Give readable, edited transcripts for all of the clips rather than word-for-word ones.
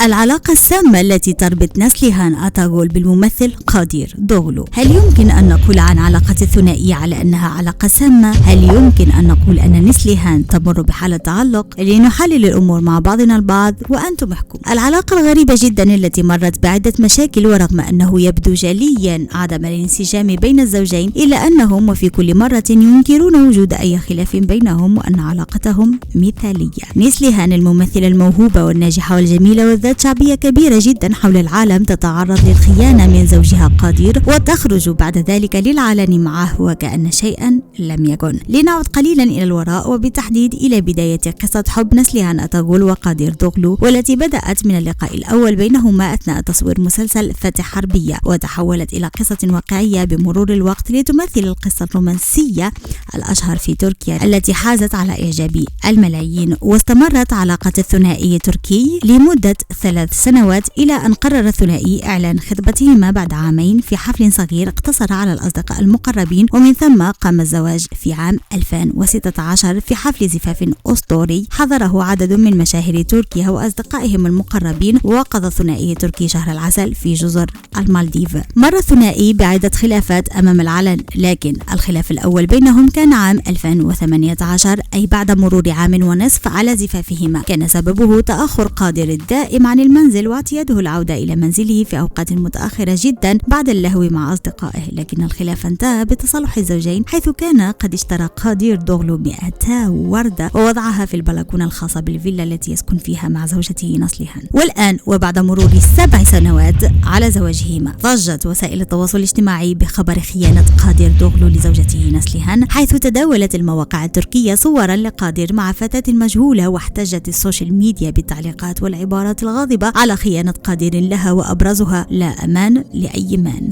العلاقة السامة التي تربط نسلهان أتاغول بالممثل قادير دوغلو. هل يمكن أن نقول عن علاقة الثنائية على أنها علاقة سامة؟ هل يمكن أن نقول أن نسلهان تمر بحالة تعلق؟ لنحلل الأمور مع بعضنا البعض وأنتم احكموا. العلاقة الغريبة جدا التي مرت بعدة مشاكل، ورغم أنه يبدو جليا عدم الانسجام بين الزوجين، إلا أنهم وفي كل مرة ينكرون وجود أي خلاف بينهم وأن علاقتهم مثالية. نسلهان الممثلة الموهوبة والناجحة والجميلة وذات شعبية كبيرة جدا حول العالم تتعرض للخيانة من زوجها قادير وتخرج بعد ذلك للعلن معه وكأن شيئا لم يكن. لنعد قليلا إلى الوراء وبالتحديد إلى بداية قصة حب نسلهان أتاغول وقادير دوغلو، والتي بدأت من اللقاء الأول بينهما أثناء تصوير مسلسل فتح حربية، وتحولت إلى قصة واقعية بمرور الوقت لتمثل القصة الرومانسية الأشهر في تركيا التي حازت على إعجاب الملايين. واستمرت علاقة الثنائي التركي لمدة 3 سنوات إلى أن قرر الثنائي إعلان خطبتهما بعد عامين في حفل صغير اقتصر على الأصدقاء المقربين، ومن ثم قام الزواج في عام 2016 في حفل زفاف أسطوري حضره عدد من مشاهير تركيا وأصدقائهم المقربين. وقضى الثنائي التركي شهر العسل في جزر المالديف. مر الثنائي بعدة خلافات أمام العلن، لكن الخلاف الأول بينهم كان عام 2018، أي بعد مرور عام ونصف على زفافهما. كان سببه تأخر قادر الدائم عن المنزل واعتياده العودة إلى منزله في أوقات متأخرة جدا بعد اللهو مع أصدقائه، لكن الخلاف انتهى بتصالح الزوجين، حيث كان قد اشترى قادير دوغلو 200 وردة ووضعها في البلكونة الخاصة بالفيلا التي يسكن فيها مع زوجته نسلهان. والآن وبعد مرور 7 سنوات على زواجهما، ضجت وسائل التواصل الاجتماعي بخبر خيانة قادير دوغلو لزوجته نسلهان، حيث تداولت المواقع التركية صورا لقادير مع فتاة مجهولة، واحتجت السوشيال ميديا بالتعليقات والعبارات الغاضبة على خيانة قادير لها، وأبرزها لا أمان لأي مان.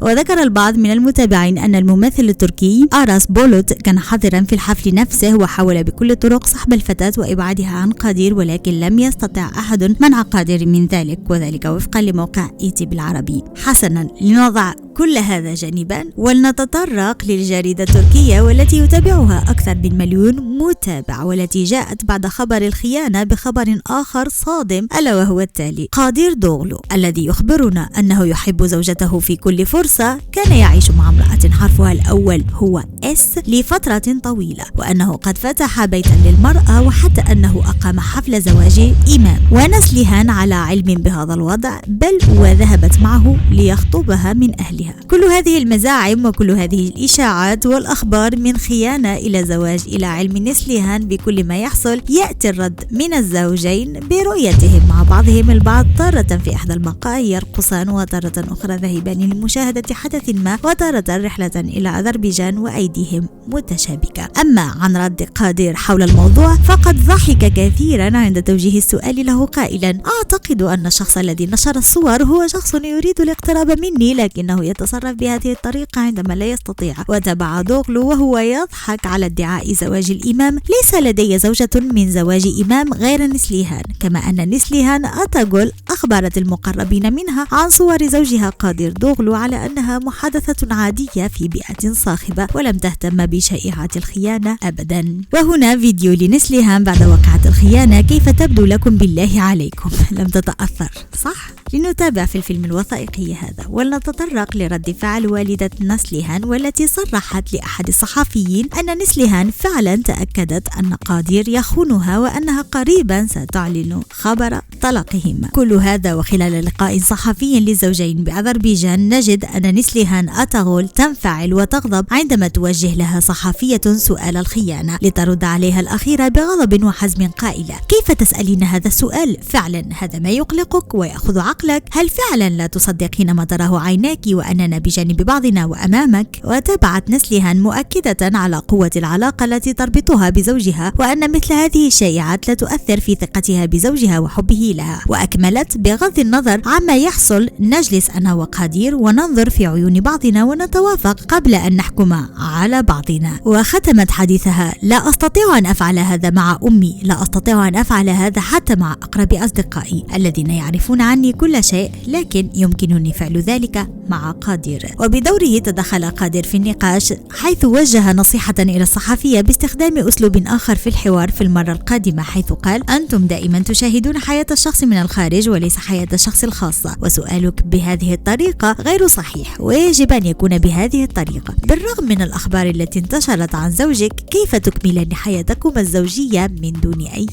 وذكر البعض من المتابعين أن الممثل التركي آراس بولوت كان حاضرا في الحفل نفسه وحاول بكل الطرق سحب الفتاة وإبعادها عن قادير، ولكن لم يستطع أحد منع قادير من ذلك، وذلك وفقا لموقع إيتي بالعربي. حسنا، لنضع كل هذا جانبا ولنتطرق للجريدة التركية والتي يتابعها أكثر من 1 مليون متابع، والتي جاءت بعد خبر الخيانة بخبر آخر صادم، ألا وهو التالي: قادير دوغلو الذي يخبرنا أنه يحب زوجته في كل فرصة كان يعيش مع امرأة حرفها الأول هو اس لفترة طويلة، وأنه قد فتح بيتا للمرأة، وحتى أنه أقام حفل زواج إمام، ونسلهان على علم بهذا الوضع، بل وذهبت معه ليخطبها من أهلها. كل هذه المزاعم وكل هذه الإشاعات والأخبار من خيانة إلى زواج إلى علم نسلهان بكل ما يحصل، يأتي الرد من الزوجين برؤيتهم مع بعضهم البعض، تارة في إحدى المقاهي يرقصان، وتارة أخرى ذاهبان لمشاهدة حدث ما، وتارة رحلة إلى أذربيجان وأيديهم متشابكة. أما عن رد قادير حول الموضوع فقد ضحك كثيرا عند توجيه السؤال له قائلا: أعتقد أن الشخص الذي نشر الصور هو شخص يريد الاقتراب مني، لكنه يتصرف بهذه الطريقة عندما لا يستطيع. وتابع دوغلو وهو يضحك على ادعاء زواج الإمام: ليس لدي زوجة من زواج إمام غير نسلهان، كما أن نسلهان أتاغول أخبرت المقربين منها عن صور زوجها قادير دوغلو على أنها محادثة عادية في بيئة صاخبة، ولم تهتم بشائعات الخيانة أبدا. وهنا فيديو لنسلهان بعد وقعة الخيانة: كيف تبدو لكم بالله عليكم؟ لم تتأثر صح؟ لنتابع في الفيلم الوثائقي هذا ولنتطرق لرد فعل والدة نسلهان، والتي صرحت لأحد الصحفيين أن نسلهان فعلا تأكدت أن قادير يخونها، وأنها قريبا ستعلن خبر طلاقهما. كل هذا وخلال لقاء صحفي للزوجين بأذربيجان، نجد أن نسلهان أتاغول تنفعل وتغضب عندما توجه لها صحفية سؤال الخيانة، لترد عليها الأخيرة بغضب وحزم قائلة: كيف تسألين هذا السؤال؟ فعلا هذا ما يقلقك ويأخذ عقلك؟ هل فعلا لا تصدقين ما تراه عيناك وأننا بجانب بعضنا وأمامك؟ وتابعت نسلهان مؤكدة على قوة العلاقة التي تربطها بزوجها، وأن مثل هذه الشائعات لا تؤثر في ثقتها بزوجها وحبه لها. وأكملت: بغض النظر عما يحصل، نجلس أنا وقادير وننظر في عيون بعضنا ونتوافق قبل أن نحكم على بعضنا. وختمت حديثها: لا أستطيع أن أفعل هذا مع أمي، لا أستطيع أن أفعل هذا حتى مع أقرب أصدقائي الذين يعرفون عني كل شيء، لكن يمكنني فعل ذلك مع قادر. وبدوره تدخل قادر في النقاش حيث وجه نصيحة إلى الصحفية باستخدام أسلوب آخر في الحوار في المرة القادمة، حيث قال: أنتم دائما تشاهدون حياة الشخص من الخارج وليس حياة الشخص الخاصة، وسؤالك بهذه الطريقة غير صحيح ويجب أن يكون بهذه الطريقة. بالرغم من الأخبار التي انتشرت عن زوجك، كيف تكملان حياتكما الزوجية من دون أي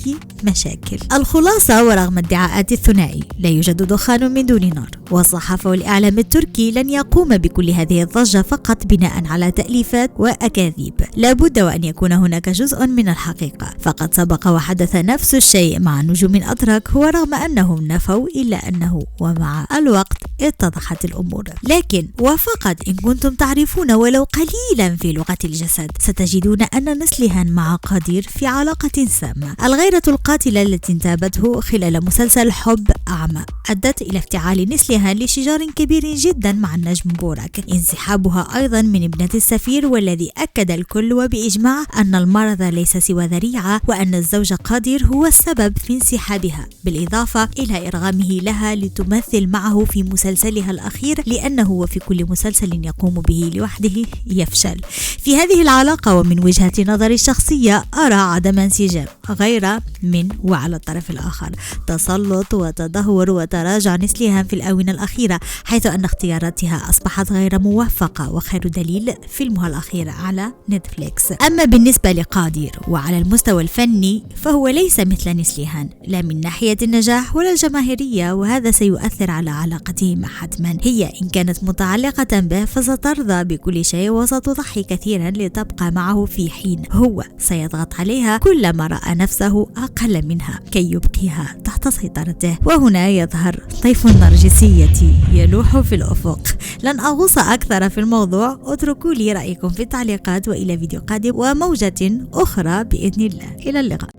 مشاكل؟ الخلاصة، ورغم ادعاءات الثنائي لا يوجد دخان من دون نار، والصحافة والإعلام التركي لن يقوم بكل هذه الضجة فقط بناء على تأليفات وأكاذيب. لابد وأن يكون هناك جزء من الحقيقة، فقد سبق وحدث نفس الشيء مع نجوم أتراك، ورغم أنهم نفوا إلا أنه ومع الوقت اتضحت الأمور. لكن وفقط إن كنتم تعرفون ولو قليلا في لغة الجسد ستجدون أن نسلهان مع قادر في علاقة سامة. الغيرة القاتلة التي انتابته خلال مسلسل حب أعمى أدت إلى افتعال نسلهان لشجار كبير جدا مع النجم بوراك، انسحابها أيضا من ابنة السفير، والذي أكد الكل وبإجماع أن المرض ليس سوى ذريعة، وأن الزوج قادر هو السبب في انسحابها، بالإضافة إلى إرغامه لها لتمثل معه في مسلسلها الأخير، لأنه وفي كل مسلسل يقوم به لوحده يفشل. في هذه العلاقة ومن وجهة نظري الشخصية أرى عدم انسجام غير من، وعلى الطرف الآخر تسلط وتدهور وتراجع نسلهان في الآونة الأخيرة، حيث أن اختياراتها أصبحت غير موفقة، وخير دليل فيلمها الأخير على نتفليكس. أما بالنسبة لقادر وعلى المستوى الفني فهو ليس مثل نسلهان، لا من ناحية النجاح ولا الجماهيرية، وهذا سيؤثر على علاقتهما حتما. هي إن كانت متعلقة به فسترضى بكل شيء وستضحي كثيرا لتبقى معه، في حين هو سيضغط عليها كلما رأى نفسه أقل منها كي يبقيها تحت سيطرته. وهنا يظهر طيف النرجسية يلوح في الأفق. لن أغوص أكثر في الموضوع، اتركوا لي رأيكم في التعليقات، وإلى فيديو قادم وموجة أخرى بإذن الله. إلى اللقاء.